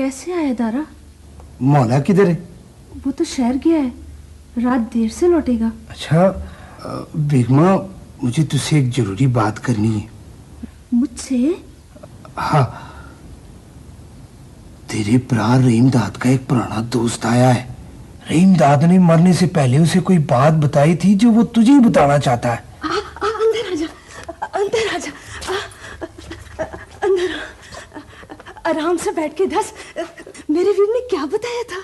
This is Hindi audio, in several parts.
कैसे आया दारा? मौला किधर है? वो तो शहर गया है, रात देर से लौटेगा। अच्छा बेगमा, मुझे तुझसे एक जरूरी बात करनी है। मुझसे? हाँ, तेरे भरा रहीम दाद का एक पुराना दोस्त आया है। रहीम दाद ने मरने से पहले उसे कोई बात बताई थी जो वो तुझे ही बताना चाहता है। अंदर आजा, अंदर आजा, अंदर आराम से बैठ के दस, मेरे वीर ने क्या बताया था?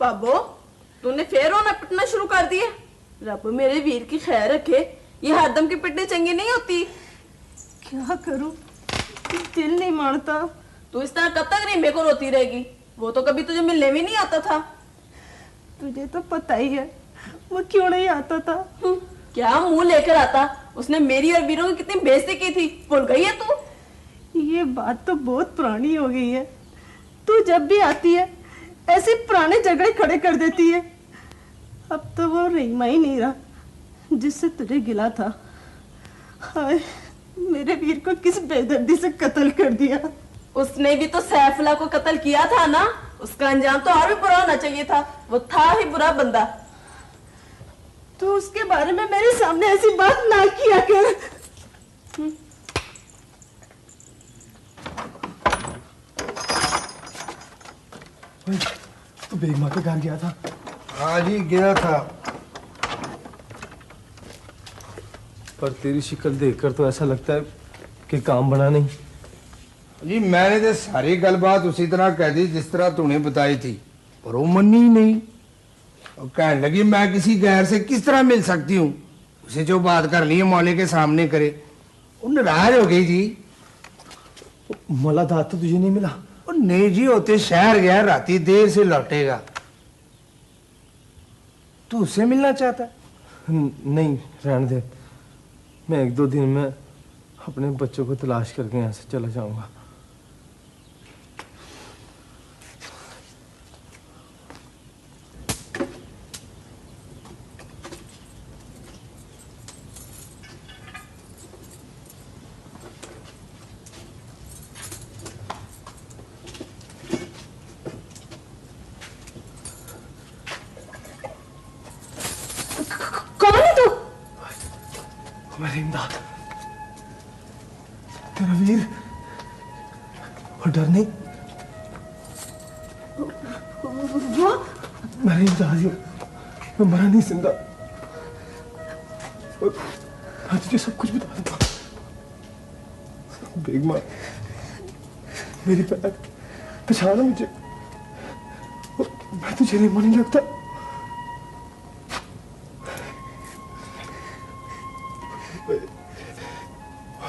बाबू, तूने फिर रोना पिटना शुरू कर दिया। रब मेरे वीर की खैर रखे, ये हरदम की पिटने चंगी नहीं होती। क्या करूं, दिल नहीं मानता। तू इस तरह कब तक नहीं मेरे को रोती रहेगी? वो तो कभी तुझे मिलने भी नहीं आता था। तुझे तो पता ही है वो क्यों नहीं आता था। क्या मुंह लेकर आता? उसने मेरी और वीरों की कितनी बेइज्जती की थी, भूल गई है तू? ये बात तो बहुत पुरानी हो गई है। तू जब भी आती है ऐसे पुराने झगड़े खड़े कर देती है। अब तो वो रहीमा ही नहीं रहा जिससे तुझे गिला था। हाय, मेरे वीर को किस बेदर्दी से कत्ल कर दिया। उसने भी तो सैफुल्लाह को कत्ल किया था ना। उसका अंजाम तो और भी बुरा होना चाहिए था। वो था ही बुरा बंदा। तो उसके बारे में मेरे सामने ऐसी बात ना किया कर। तो बेगमा के घर गया था? हाँ जी, गया था। पर तेरी शक्ल देखकर तो ऐसा लगता है कि काम बना नहीं। जी मैंने तो सारी गलबात उसी तरह कह दी जिस तरह तूने बताई थी, पर वो मनी ही नहीं। और कहने लगी मैं किसी गैर से किस तरह मिल सकती हूँ। उसे जो बात करनी है मौले के सामने करे। वो नाराज हो गई जी। मौला दाद तो तुझे नहीं मिला? नहीं जी, होते शहर गया, राती देर से लौटेगा। तू उससे मिलना चाहता है? नहीं, रहने दे। मैं 1-2 दिन में अपने बच्चों को तलाश करके यहाँ से चला जाऊंगा। मेरे इमदाद, तेरा वीर। और डर नहीं? मेरे इमदाद, मैं मरा नहीं, जिंदा। मैं तुझे सब कुछ बता दूंगा। बेगमा, मेरी पहचान मुझे। मैं तुझे नहीं मानने लगता।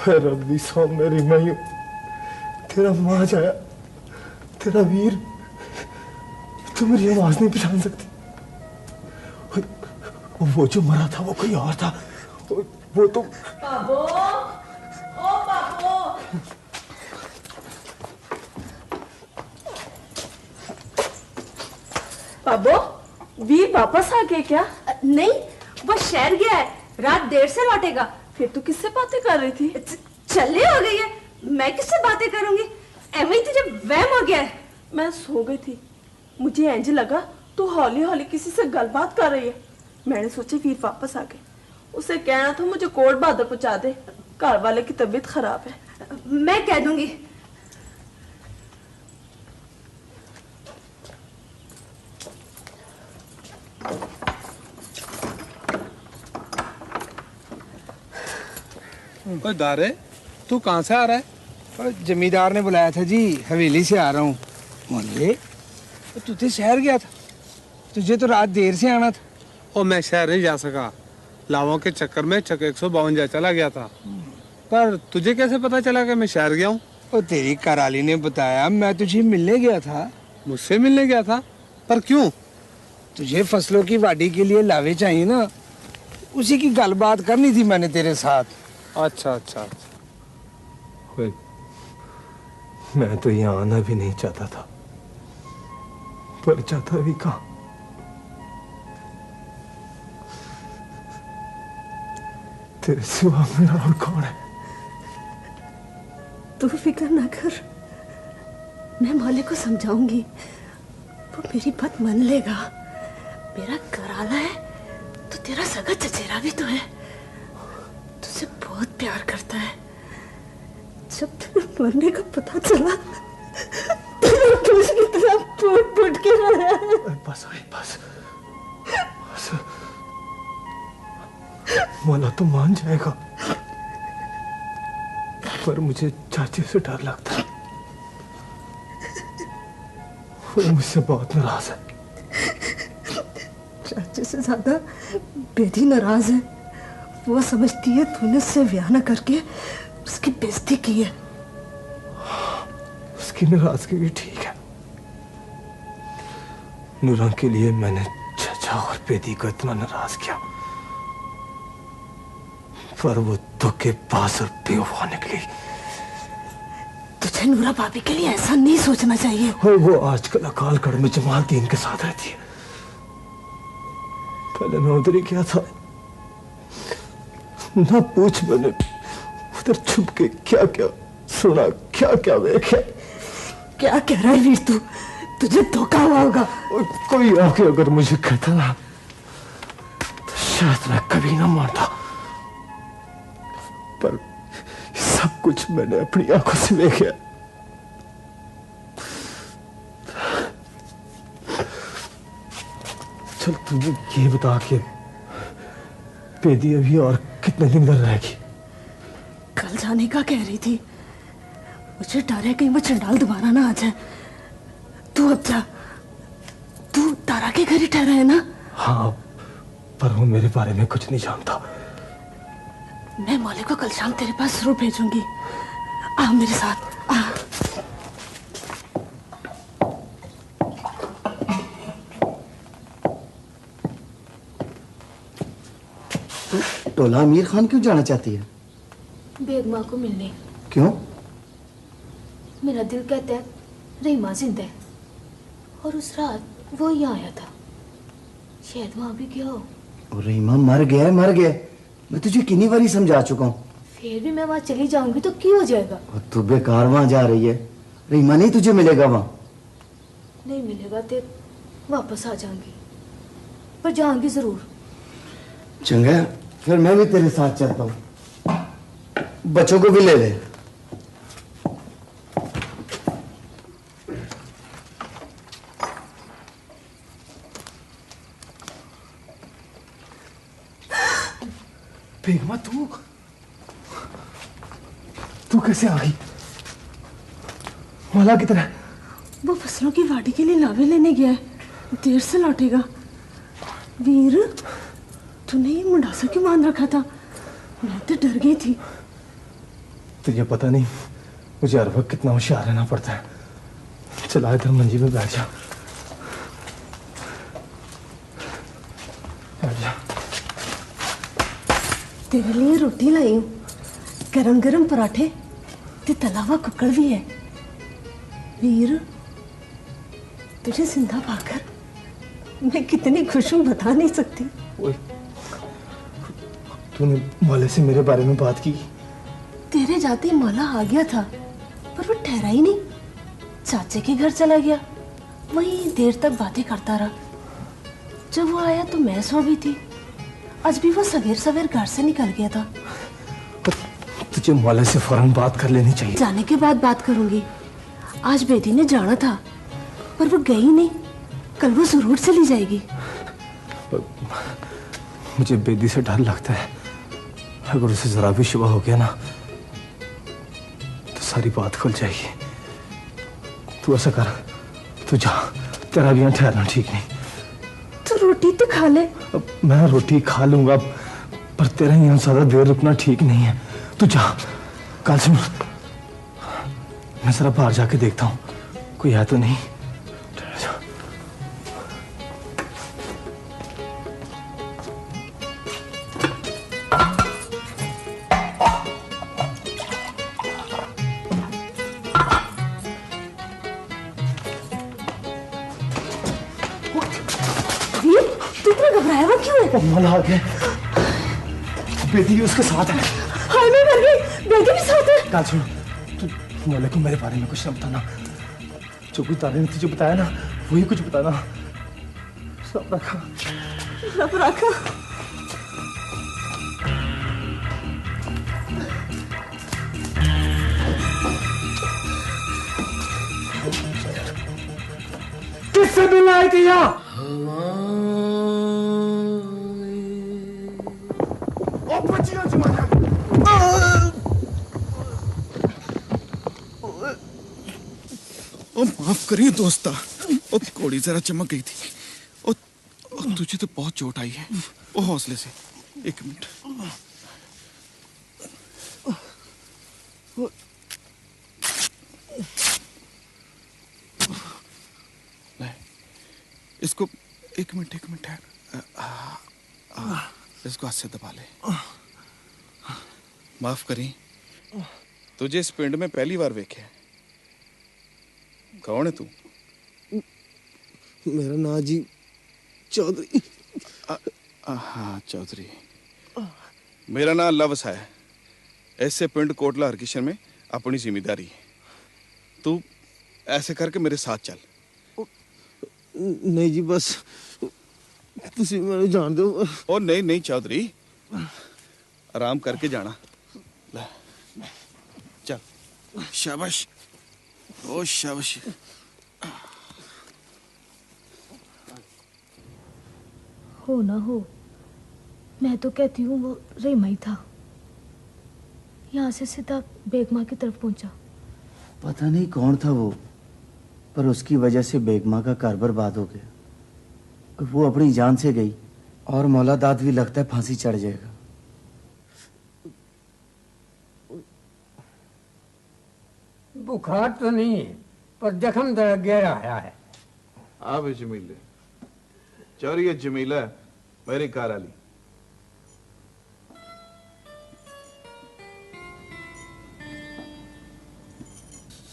रब्बी सामने रिमायू, तेरा माँ जाया, तेरा वीर। तू मेरी आवाज नहीं पहचान सकती। वो जो मरा था वो कोई और था। वो तो बाबू, ओ बाबू। बाबू, वीर वापस आ गया क्या? नहीं, वो शहर गया है, रात देर से लौटेगा। फिर तू किससे बातें कर रही थी? चले हो गई है, मैं किससे बातें करूंगी? एवं तुझे वहम हो गया है। मैं सो गई थी, मुझे इंज लगा तू हौली हौली किसी से गलबात कर रही है। मैंने सोचा वीर वापस आ गए। उसे कहना था मुझे कोट बहादुर पहुंचा दे, घर वाले की तबीयत खराब है। मैं कह दूंगी। ओए दारे, तू कहाँ से आ रहा है? और जमींदार ने बुलाया था जी, हवेली से आ रहा हूँ। मोहल्ले तू तो शहर गया था, तुझे तो रात देर से आना था। और मैं शहर नहीं जा सका, लावों के चक्कर में चक 152 चला गया था। पर तुझे कैसे पता चला कि मैं शहर गया हूँ? और तेरी घरवाली ने बताया, मैं तुझे मिलने गया था। मुझसे मिलने गया था? पर क्यों? तुझे फसलों की वाड़ी के लिए लावे चाहिए ना, उसी की गलबात करनी थी मैंने तेरे साथ। अच्छा अच्छा। ओए, मैं तो यहाँ आना भी नहीं चाहता था, पर चाहता भी कहाँ। तेरे सिवा मेरा और कौन है? तू फिक्र ना कर, मैं मौले को समझाऊंगी, वो मेरी बात मान लेगा। मेरा घरवाला है तो तेरा सगा चचेरा भी तो है, तुझसे बहुत प्यार करता है। जब तेरे मरने का पता चला तो उसकी तरह फूट फूट के रोया है। बस ओए, बस बस। मौला तो मान जाएगा, पर मुझे चाची से डर लगता है। वो मुझसे बहुत नाराज है। चाचे से ज्यादा बेटी नाराज है। वो समझती है तूने उससे ब्याह न करके उसकी बेइज्जती की है। उसकी नाराजगी भी ठीक है। नूरा के लिए मैंने चाचा और बेटी को इतना नाराज किया, पर वो धोखेबाज और बेवफा निकली। तुझे नूरा भाभी के लिए ऐसा नहीं सोचना चाहिए। और वो आजकल अकालगढ़ में जमालदीन के साथ रहती है। पहले मैं उधर ही गया था, ना पूछ मैंने उधर छुप के क्या क्या सुना, क्या क्या देखा। क्या कह रहा है वीर तू? तुझे धोखा हुआ होगा। और कोई आके अगर मुझे कहता ना, तो शायद मैं कभी ना मानता, पर सब कुछ मैंने अपनी आंखों से देखा। चल तू ये बता के बेदी अभी और कितने दिन घर रहेगी? कल जाने का कह रही थी, मुझे डर है कहीं वो चंडाल दोबारा ना आ जाए। तू अब जा, तू तारा के घर ही ठहरा है ना? हाँ, पर वो मेरे बारे में कुछ नहीं जानता। मैं मौले को कल शाम तेरे पास जरूर भेजूंगी। आ मेरे साथ आ। टोला अमीर खान क्यों जाना चाहती है? बेगमा को मिलने। क्यों? मेरा दिल कहता है रहीमा जिंदा है, और उस रात वो यहाँ आया था, शायद वहां भी गया हो। और रहीमा मर गया है, मर गया। मैं तुझे कितनी बारी समझा चुका हूँ। फिर भी मैं वहां चली जाऊंगी तो क्यों हो जाएगा? और तू बेकार वहां जा रही है, रहीमा नहीं तुझे मिलेगा वहां। नहीं मिलेगा तो वापस आ जाऊंगी, पर जाऊंगी जरूर। चंगा, फिर मैं भी तेरे साथ चलता हूँ, बच्चों को भी ले ले। बेगमा तू कैसे आ गई? मौला किधर है? वो फसलों की वाड़ी के लिए लावे लेने गया है, देर से लौटेगा। वीर, तूने ये मुंडासा क्यों बांध रखा था? मैं तो डर गई थी। तुझे पता नहीं मुझे हर वक्त कितना होशियार रहना पड़ता है। चला इधर मंजी में बैठ जा, बैठ जा। तेरे लिए रोटी लाई हूँ, गरम गरम पराठे ते तला हुआ कुक्कड़ भी है। वीर, तुझे जिंदा पाकर मैं कितनी खुश हूँ बता नहीं सकती। ओए, तूने मौले से मेरे बारे में बात की? तेरे जाते ही मौला आ गया था, पर वो ठहरा ही नहीं, चाचे के घर चला गया। वहीं देर तक बातें करता रहा। जब वो आया तो मैं सो भी थी, आज भी वो सवेर सवेर घर से निकल गया था। तुझे मौला से फौरन बात कर लेनी चाहिए। जाने के बाद बात करूंगी। आज बेटी ने जाना था पर वो गई नहीं। कल वो जरूर चली जाएगी। मुझे बेदी से डर लगता है, अगर उसे जरा भी शुबा हो गया ना तो सारी बात खुल जाएगी। तू ऐसा कर, तू जा, तेरा भी यहाँ ठहरना ठीक नहीं। तो रोटी तो खा ले। मैं रोटी खा लूंगा पर तेरा यहाँ ज्यादा देर रुकना ठीक नहीं है। तू जा। कल सुन, मैं जरा बाहर जाके देखता हूँ कोई है तो नहीं। तू इतना घबराया हुआ क्यों है? मौला आ गया, बेटी भी उसके साथ है। हाय मैं मर गई, बेटी भी साथ है। कल सुन, तू मौला को मेरे बारे में कुछ न बताना। जो कुछ दादी ने तुझे बताया ना वही कुछ बताना। सब रखा। रब रखा। किससे मिलना आई थी यहाँ? ओ माफ करिए दोस्ता, ओ घोड़ी जरा चमक गई थी। ओ तुझे तो बहुत चोट आई है। ओ हौसले से, एक मिनट। ले, इसको एक मिनट है। इसको हाथ से दबा ले। माफ करी, तुझे इस पिंड में पहली बार देखे। कौन है तू? मेरा नाम जी चौधरी। हाँ चौधरी, मेरा नाम लवस है। ऐसे पिंड कोटला हरकिशन में अपनी जिम्मेदारी है। तू ऐसे करके मेरे साथ चल। नहीं जी, बस तुसी मैंने जान दो। ओ नहीं चौधरी, आराम करके जाना। ले, चल। शाबाश, ओ शाबाश। हो ना हो, मैं तो कहती हूँ वो रेमा ही था। यहाँ से सीधा बेगमा की तरफ पहुंचा। पता नहीं कौन था वो, पर उसकी वजह से बेगमा का घर बर्बाद हो गया। वो अपनी जान से गई और मौला दाद भी लगता है फांसी चढ़ जाएगा। बुखार तो नहीं है पर जख्म गहरा आया है। हाँ भाई जमीले, चौरी जमीला मेरी कार वाली।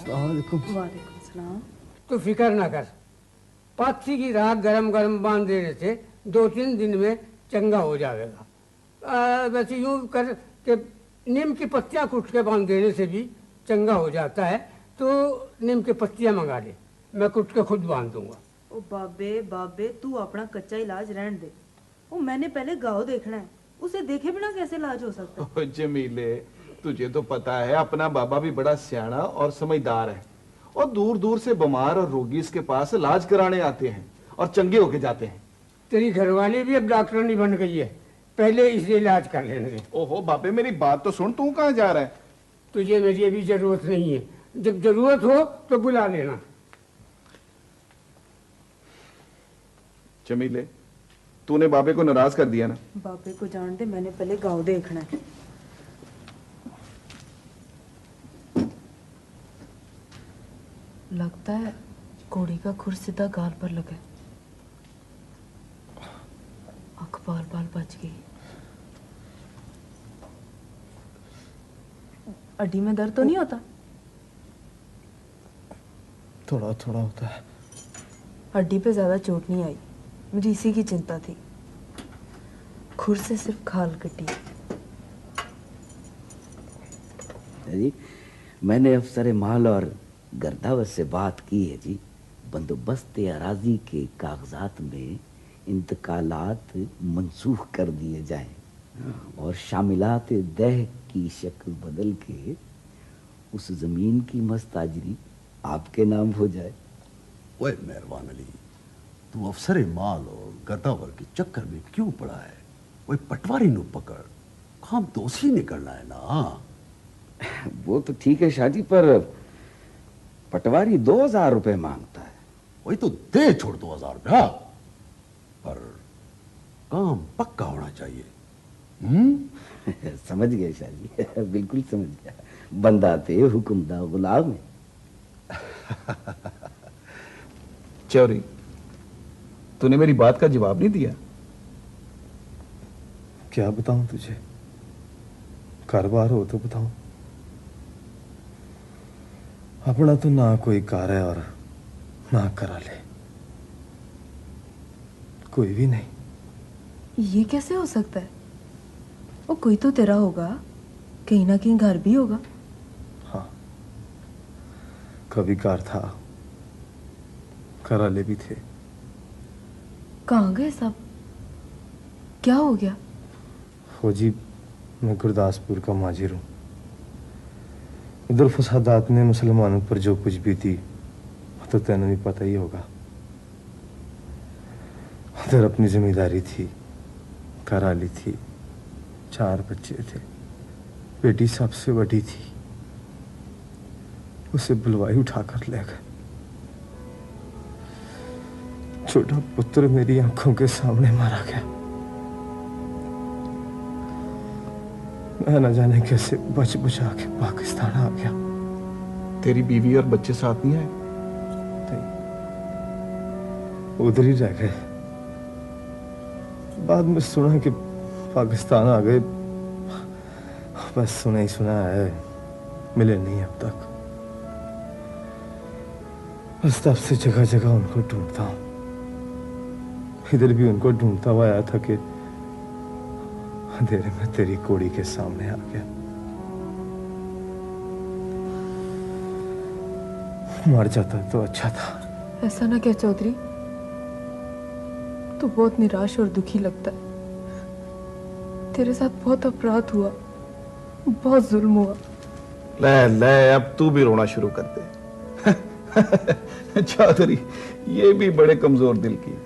वालेकुम सलाम। तो फिक्र ना कर, पाथी की राख गरम गरम बांध देने से 2-3 दिन में चंगा हो जाएगा। वैसे यूं कर कि नीम की पत्तियां कुट के बांध देने से भी चंगा हो जाता है। तो नीम की पत्तियां मंगा ले, मैं कुट के खुद बांध दूंगा। ओ बाबे तू अपना कच्चा इलाज रहने दे। ओ मैंने पहले गाँव देखना है, उसे देखे बिना कैसे इलाज हो सकता है? जमीले, तुझे तो पता है अपना बाबा भी बड़ा सियाना और समझदार है, और दूर दूर से बीमार और रोगी इसके पास इलाज कराने आते हैं और चंगे होके जाते हैं। तेरी घरवाली भी अब डॉक्टरनी बन गई है, पहले इसे इलाज कर लेने दे। ओहो बाबे, मेरी बात तो सुन, तू कहाँ जा रहा है? तुझे मेरी अभी जरूरत नहीं है, जब जरूरत हो तो बुला लेना। जमीले, तूने बाबे को नाराज कर दिया ना? बाबे को जान दे, मैंने पहले गाँव देखना है। लगता है घोड़ी का खुर सीधा गाल पर लगा। आँख बाल बच गई। अड्डी में दर्द तो नहीं होता? थोड़ा थोड़ा होता है। हड्डी पे ज्यादा चोट नहीं आई, मुझे इसी की चिंता थी। खुर से सिर्फ खाल कटी। जी, मैंने अफसर माल और गर्दावत से बात की है जी। बंदोबस्त अराजी के कागजात में इंतकालात मंसूख कर दिए जाएं और शामिलात दह की शक्ल बदल के उस जमीन की मस्ताजरी आपके नाम हो जाए। ओए मेहरबान अली, तू अफसर माल और गदावर के चक्कर में क्यों पड़ा है? ओए पटवारी नु पकड़, काम तो उसी ने करना है ना। वो तो ठीक है शादी, पर पटवारी 2000 रुपए मांगता है। वही तो दे छोड़ 2000 रुपया, पर काम पक्का होना चाहिए। समझ गए शादी, बिल्कुल समझ गया। बंदा थे हुक्म दा गुलाम है। चौरी, तूने मेरी बात का जवाब नहीं दिया। क्या बताऊं तुझे? कारोबार हो तो बताऊं। अपना तो ना कोई कार है और ना करा ले, कोई भी नहीं। ये कैसे हो सकता है? वो कोई तो तेरा होगा, कहीं ना कहीं घर भी होगा। हाँ, कभी कार था, कराले भी थे। कहाँ गए सब? क्या हो गया? फौजी, मैं गुरदासपुर का माजिर हूँ। उधर फसादात ने मुसलमानों पर जो कुछ भी थी तो तेने भी पता ही होगा। उधर अपनी जिम्मेदारी थी, कराली थी, 4 बच्चे थे, बेटी सबसे बड़ी थी। उसे बुलवाई उठाकर ले गए। छोटा पुत्र मेरी आंखों के सामने मारा गया। मैं न जाने कैसे बच बचा के पाकिस्तान आ गया। तेरी बीवी और बच्चे साथ नहीं आए? उधर ही रह गए। बाद में सुना कि पाकिस्तान आ गए, बस सुना ही सुना है, मिले नहीं अब तक। बस तब से जगह जगह उनको ढूंढता हूं। इधर भी उनको ढूंढता हुआ आया था कि अंधेरे में तेरी कोड़ी के सामने आ गया। मर जाता तो अच्छा था। ऐसा ना कह चौधरी, तू बहुत निराश और दुखी लगता है। तेरे साथ बहुत अपराध हुआ, बहुत जुल्म हुआ। ले ले, अब तू भी रोना शुरू कर दे। चौधरी, ये भी बड़े कमजोर दिल की।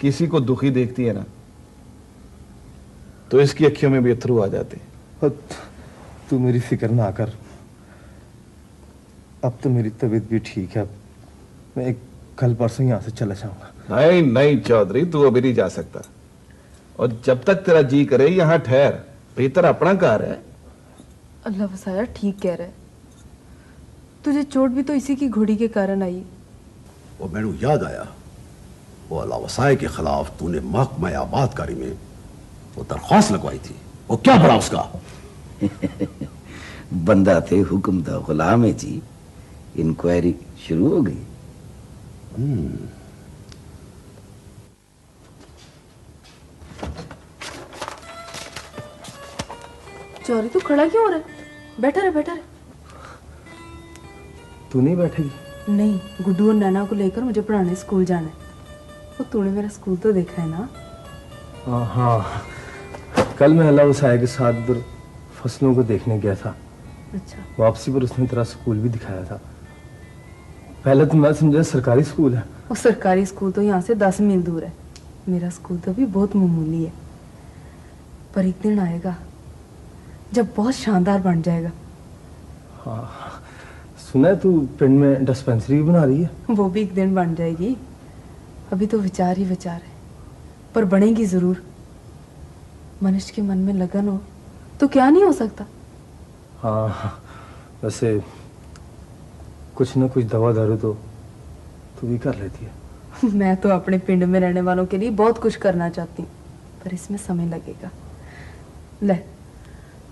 किसी को दुखी देखती है ना तो इसकी अखियों में भी अथरू आ जाते। तू मेरी फिक्र ना कर, अब तो मेरी तबीयत भी ठीक है। मैं कल परसों यहाँ से चला जाऊंगा। नहीं नहीं चौधरी, तू अभी नहीं जा सकता, और जब तक तेरा जी करे यहाँ ठहर। भीतर अपना घर है। अल्लाह वसाया ठीक कह रहा है। तुझे चोट भी तो इसी की घोड़ी के कारण आई। वो मैनू याद आया, वो अल्लाह वसाए के खिलाफ तूने महकमा आबादकारी में वो दरख्वास्त लगवाई थी, वो क्या पड़ा उसका? बंदा थे हुक्म दा गुलाम है जी। इंक्वायरी शुरू हो गई। चौरी, तू खड़ा क्यों हो रहा है? बैठा रहे, बैठा रहे। तू नहीं बैठेगी? नहीं, गुड्डू और नैना को लेकर मुझे पढ़ाने स्कूल जाना है। वो तूने मेरा स्कूल तो देखा है ना? हाँ, कल मैं अल्लाह वसाया के साथ उधर फसलों को देखने गया था। अच्छा। वापसी पर उसने तेरा स्कूल भी दिखाया था। पहले तो मैं समझा सरकारी स्कूल है। वो सरकारी स्कूल तो यहाँ से 10 मील दूर है। मेरा स्कूल तो भी बहुत मामूली है, पर एक दिन आएगा जब बहुत शानदार बन जाएगा। हाँ, सुना है तू पिंड में डिस्पेंसरी बना रही है। वो भी एक दिन बन जाएगी। अभी तो विचार ही विचार है, पर बनेगी जरूर। मनुष्य के मन में लगन हो तो क्या नहीं हो सकता। हाँ, वैसे कुछ ना कुछ दवा दारू तो तू भी कर लेती है। मैं तो अपने पिंड में रहने वालों के लिए बहुत कुछ करना चाहती हूँ, पर इसमें समय लगेगा। ले,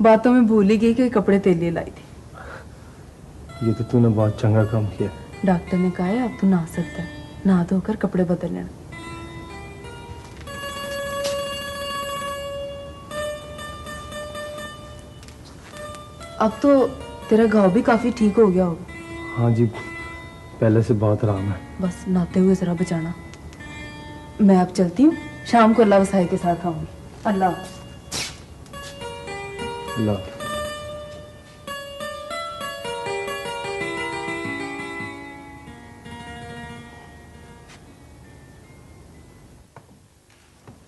बातों में भूल ही गई कि कपड़े तेल लिए लाई थी। ये तो तूने बहुत चंगा काम किया। डॉक्टर ने कहा है अब तू नहा सकता है, नहा धोकर कपड़े बदल लेना। अब तो तेरा घाव भी काफी ठीक हो गया होगा। हाँ जी, पहले से बहुत आराम है। बस नहाते हुए जरा बचाना। मैं अब चलती हूँ, शाम को अल्लाह वसाई के साथ आऊंगी। अल्लाह अल्लाह।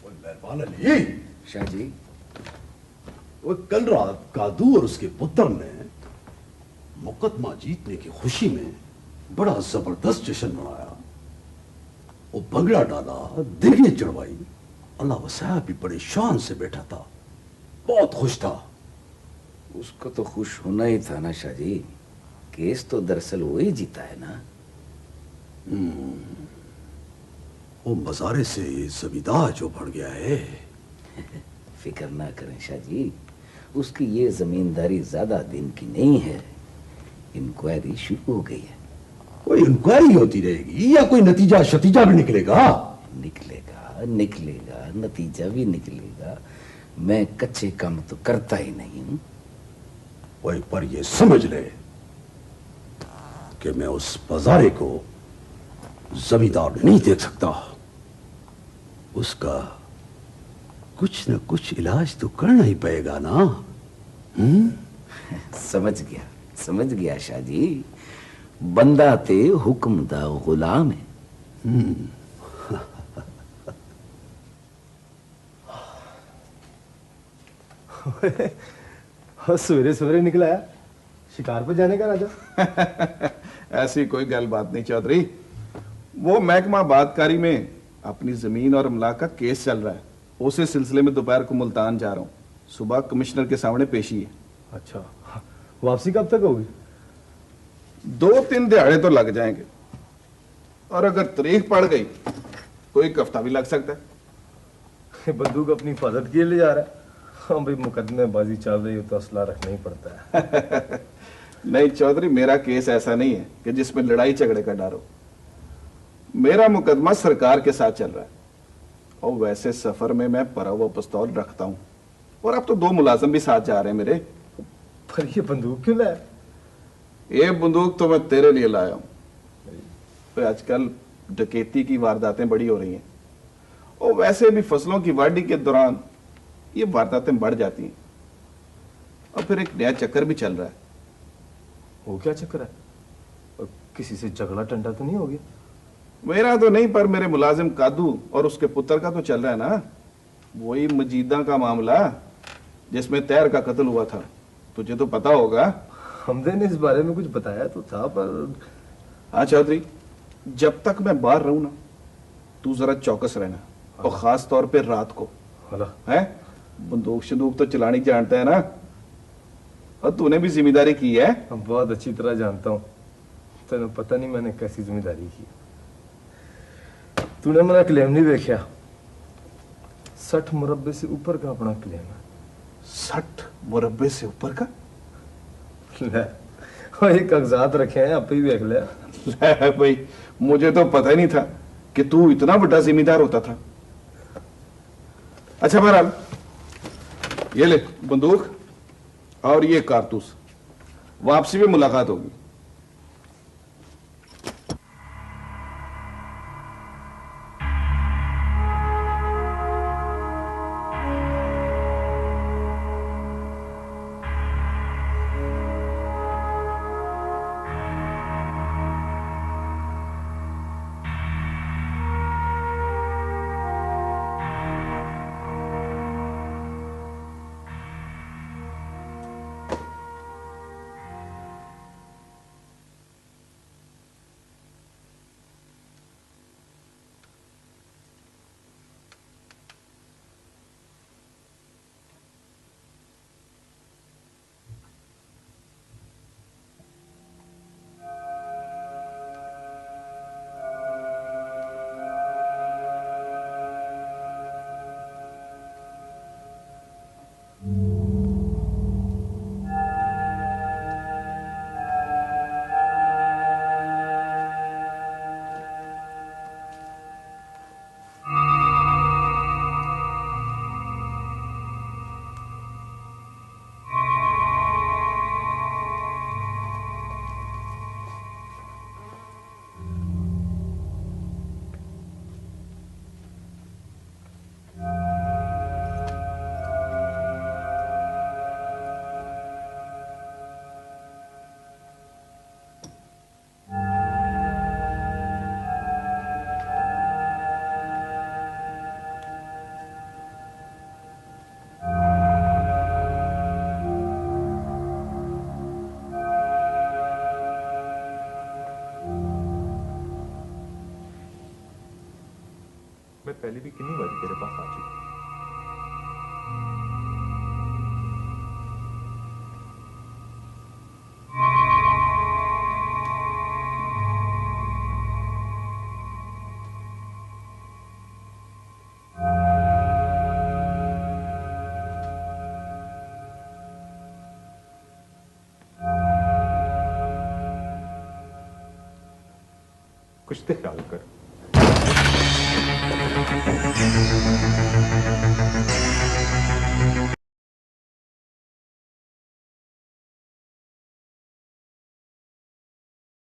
मेहरबान अली। शाह जी, वो कल रात कादू और उसके पुत्र ने मुकदमा जीतने की खुशी में बड़ा जबरदस्त जश्न मनाया। वो भंगड़ा डाला, दिल्ली चढ़वाई। अल्लाह वसाया भी बड़े शान से बैठा था, बहुत खुश था। उसको तो खुश होना ही था ना शाह जी। केस तो दरअसल वो ही जीता है ना। वो मजारे से जमींदार जो बढ़ गया है। फिक्र ना करें शाह जी, उसकी ये जमींदारी ज्यादा दिन की नहीं है। इंक्वायरी शुरू हो गई है। कोई इंक्वायरी होती रहेगी या कोई नतीजा शतीजा भी निकलेगा? निकलेगा, निकलेगा, नतीजा भी निकलेगा। मैं कच्चे काम तो करता ही नहीं हूं। वही पर ये समझ ले कि मैं उस बाजारे को जमींदार नहीं देख सकता। उसका कुछ न कुछ इलाज तो करना ही पड़ेगा ना। समझ गया शाह जी। बंदा ते हुक्म दा गुलाम है। सवेरे सवेरे निकला है, शिकार पर जाने का राजा। ऐसी कोई गल बात नहीं चौधरी। वो महकमा आबादकारी में अपनी जमीन और अमला का केस चल रहा है। उसी सिलसिले में दोपहर को मुल्तान जा रहा हूँ। सुबह कमिश्नर के सामने पेशी है। अच्छा, वापसी कब तक होगी? 2-3 दिहाड़े तो लग जाएंगे, और अगर तारीख पड़ गई तो 1 हफ्ता भी लग सकता है। बंदूक अपनी हिफाजत के लिए जा रहा है। हाँ भाई, मुकदमेबाजी चल रही हो तो असला रखना ही पड़ता है। नहीं चौधरी, मेरा केस ऐसा नहीं है कि जिसमें लड़ाई झगड़े का डर हो। मेरा मुकदमा सरकार के साथ चल रहा है, और वैसे सफर में मैं परा हुआ पिस्तौल रखता हूं। और अब तो 2 मुलाजिम भी साथ जा रहे हैं मेरे। पर ये बंदूक क्यों लाया? ये बंदूक तो मैं तेरे लिए लाया हूं। तो आजकल डकैती की वारदातें बड़ी हो रही हैं, और वैसे भी फसलों की वाढ़ी के दौरान ये वारदातें बढ़ जाती हैं। और फिर एक नया चक्कर भी चल रहा है। वो क्या चक्कर है? और किसी से झगड़ा टंटा तो नहीं हो गया? मेरा तो नहीं, पर मेरे मुलाजिम कादू और उसके पुत्र का तो चल रहा है ना। वही मजीदा का मामला जिसमें तैर का कत्ल हुआ था, तुझे तो पता होगा। हमदे ने इस बारे में कुछ बताया तो था, पर हाँ चौधरी, जब तक मैं बाहर रहूं ना, तू जरा चौकस रहना, और खास तौर पे रात को। है बंदूक शंदूक तो चलानी जानता है ना, और तूने भी जिम्मेदारी की है। बहुत अच्छी तरह जानता हूँ। तेन पता नहीं मैंने कैसी जिम्मेदारी की। तूने मेरा क्लेम नहीं देखा। 60 मुरब्बे से ऊपर का अपना क्लेम है। 60 मुरब्बे से ऊपर का? ले, और ये कागजात रखे हैं, आप ही देख ले। ले भाई, मुझे तो पता ही नहीं था कि तू इतना बड़ा जिम्मेदार होता था। अच्छा बहरहाल, ये ले बंदूक और ये कारतूस। वापसी में मुलाकात होगी। पहले भी कितनी बार तेरे पास आ चुकी। कुछ तो ख्याल कर।